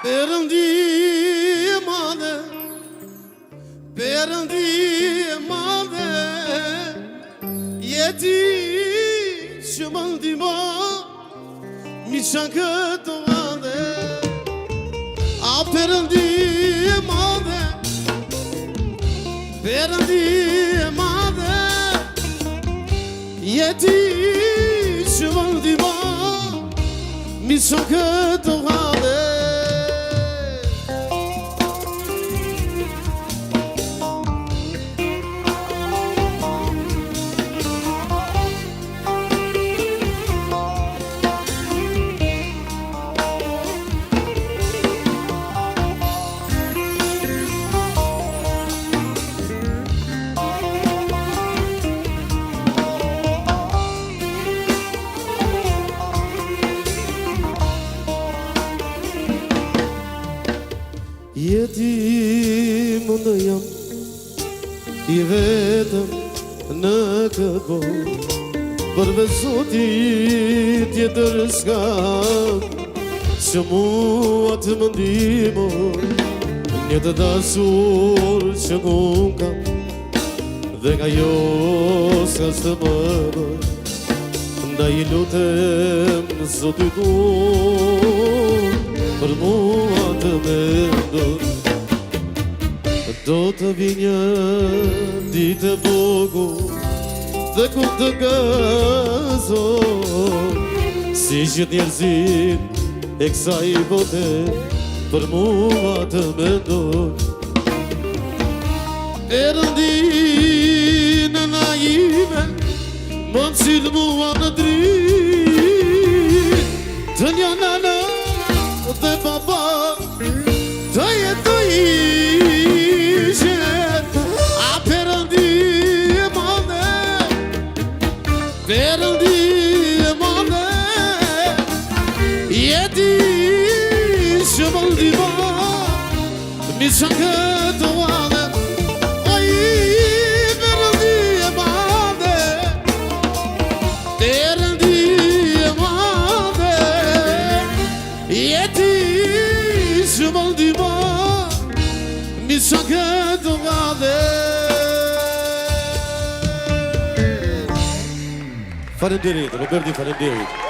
Perëndi e madhe, Perëndi e madhe, jeti që më ndihmo, mi çan këto madhe. A Perëndi e madhe, Perëndi e madhe, jeti që më ndihmo, mi çan këto madhe. Jeti mundë jam I vetëm në këtë botë, përveç Zotit tjetër s'ka që mua të më ndihmon. Një të dashur që unë kam dhe nga jo s'ka të më bëj, ndaj lutem Zotit unë për mua të mendoj. Do të vi një ditë bukur dhe ku të gëzoj, si gjithë njerëzit e kësaj bote për mua të mendoj. Perëndi në naime më cilë mua në dritë, të një nana dhe baba të jetoj ishet. A Perëndi e madhe, Perëndi e madhe, jeti që më ndihmo, mi çan këto madhe. Oj, Perëndi e madhe, Perëndi e madhe, jeti që më ndihmo, mi çan këto madhe. Faleminderit, Roberti, faleminderit.